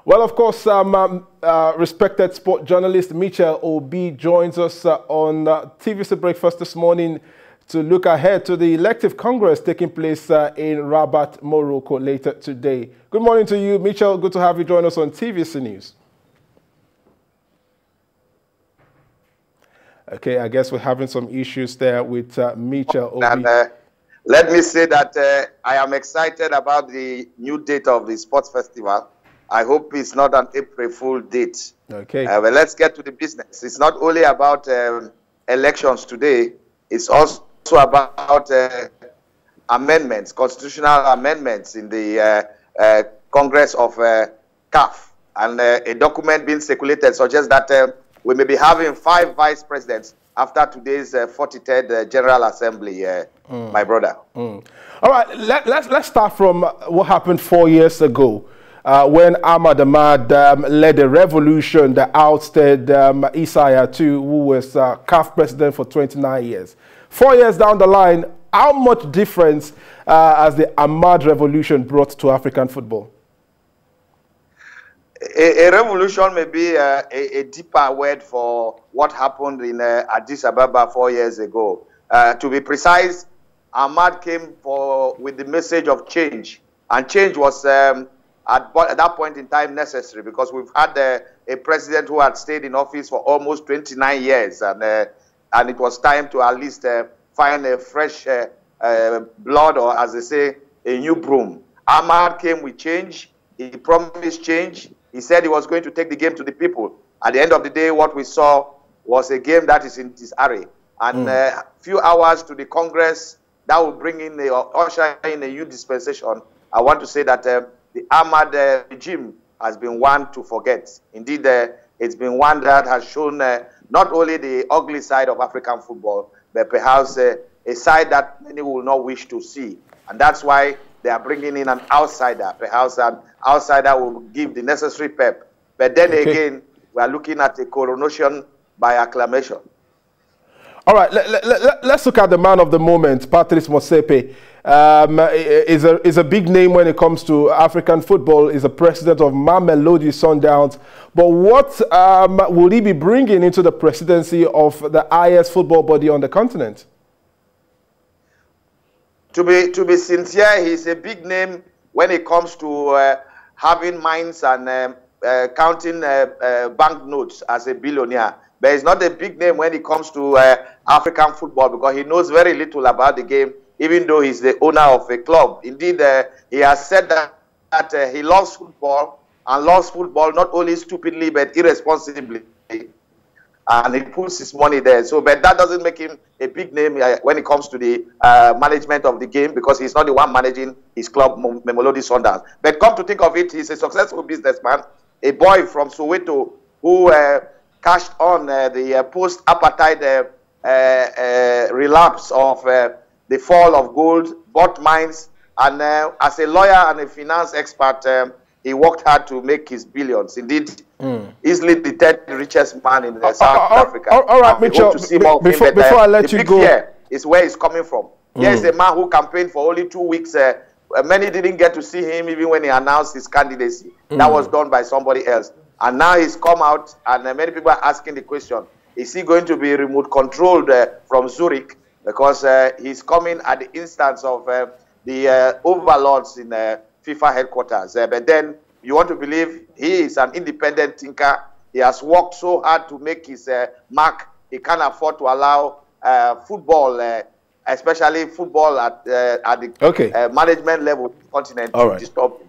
Well, of course, respected sport journalist Michel Obi joins us on TVC Breakfast this morning to look ahead to the elective Congress taking place in Rabat, Morocco later today. Good morning to you, Michel. Good to have you join us on TVC News. Okay, I guess we're having some issues there with Michel Obi. And, let me say that I am excited about the new date of the sports festival. I hope it's not an April Fool date. Okay. But let's get to the business. It's not only about elections today. It's also about amendments, constitutional amendments in the Congress of CAF. And a document being circulated suggests that we may be having 5 vice presidents after today's 43rd General Assembly, my brother. All right, let's start from what happened 4 years ago. When Ahmad led a revolution that ousted Isaiah II, who was CAF president for 29 years. 4 years down the line, how much difference has the Ahmad revolution brought to African football? A revolution may be a deeper word for what happened in Addis Ababa 4 years ago. To be precise, Ahmad came with the message of change, and change was at that point in time necessary, because we've had a president who had stayed in office for almost 29 years, and it was time to at least find a fresh blood, or as they say, a new broom. Ahmad came with change. He promised change. He said he was going to take the game to the people. At the end of the day, what we saw was a game that is in disarray. And a few hours to the Congress, that will bring in usher in a new dispensation. I want to say that the Ahmad regime has been one to forget. Indeed, it's been one that has shown not only the ugly side of African football, but perhaps a side that many will not wish to see. And that's why they are bringing in an outsider. Perhaps an outsider will give the necessary pep. But then again, we are looking at a coronation by acclamation. All right, let's look at the man of the moment, Patrice Motsepe. Is a big name when it comes to African football. Is a president of Mamelodi Sundowns. But what will he be bringing into the presidency of the highest football body on the continent? To be sincere, he's a big name when it comes to having mines and counting banknotes as a billionaire. But he's not a big name when it comes to African football, because he knows very little about the game, even though he's the owner of a club. Indeed, he has said that he loves football, and loves football not only stupidly but irresponsibly. And he puts his money there. So, but that doesn't make him a big name when it comes to the management of the game, because he's not the one managing his club, Mamelodi Sundowns. But come to think of it, he's a successful businessman, a boy from Soweto who cashed on the post-apartheid relapse of the fall of gold, bought mines, and as a lawyer and a finance expert, he worked hard to make his billions. Indeed, easily the 3rd richest man in South Africa. All right, Mitchell, before I let you go, here is where he's coming from. Here's a man who campaigned for only 2 weeks. Many didn't get to see him even when he announced his candidacy. That was done by somebody else. And now he's come out, and many people are asking the question, is he going to be remote controlled from Zurich? Because he's coming at the instance of the overlords in FIFA headquarters. But then you want to believe he is an independent thinker. He has worked so hard to make his mark. He can't afford to allow football, especially football at the management level of the continent, to disturb him.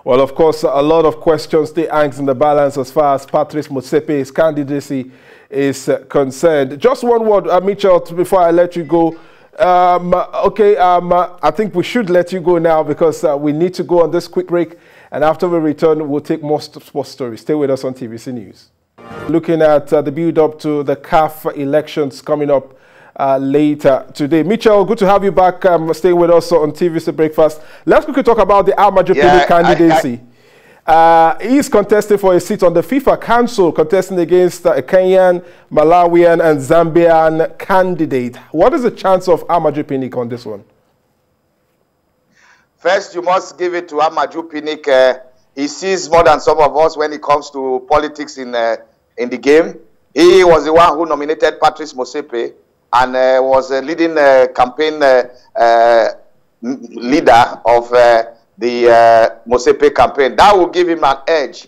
Well, of course, a lot of questions still hangs in the balance as far as Patrice Motsepe's candidacy is concerned. Just one word, Mitchell, before I let you go. I think we should let you go now, because we need to go on this quick break. And after we return, we'll take more sports stories. Stay with us on TVC News. Looking at the build-up to the CAF elections coming up later today. Mitchell, good to have you back. Staying with us on TVC Breakfast. Let's quickly talk about the Ahmad candidacy. He's contesting for a seat on the FIFA Council, contesting against a Kenyan, Malawian, and Zambian candidate. What is the chance of Ahmad on this one? First, you must give it to Ahmad Pinnick. He sees more than some of us when it comes to politics in the game. He was the one who nominated Patrice Motsepe and was a leading campaign leader of the Motsepe campaign. That will give him an edge,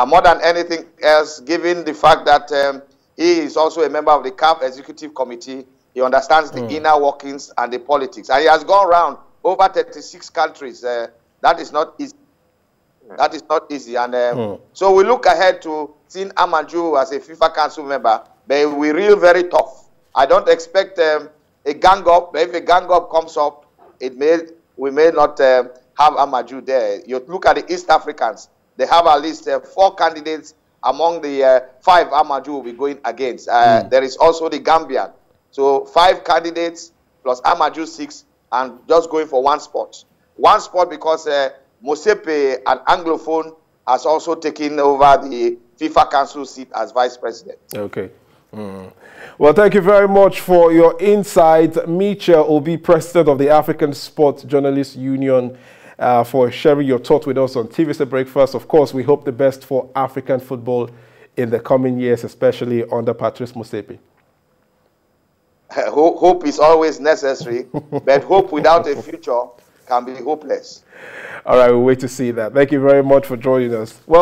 more than anything else, given the fact that he is also a member of the CAF Executive Committee. He understands the inner workings and the politics. And he has gone around over 36 countries. That is not easy. That is not easy. And so we look ahead to seeing Amaju as a FIFA Council member, but we real very tough. I don't expect a gang up. But if a gang up comes up, we may not have Amaju there. You look at the East Africans. They have at least 4 candidates among the 5 Amaju will be going against. There is also the Gambian. So 5 candidates plus Amaju 6 and just going for 1 spot. 1 spot because Motsepe, an Anglophone, has also taken over the FIFA Council seat as Vice President. Okay. Well, thank you very much for your insight, Michel Obi, President of the African Sports Journalists Union, for sharing your thoughts with us on TVC Breakfast. Of course, we hope the best for African football in the coming years, especially under Patrice Motsepe. Hope is always necessary, but hope without a future can be hopeless. All right, we'll wait to see that. Thank you very much for joining us. Well,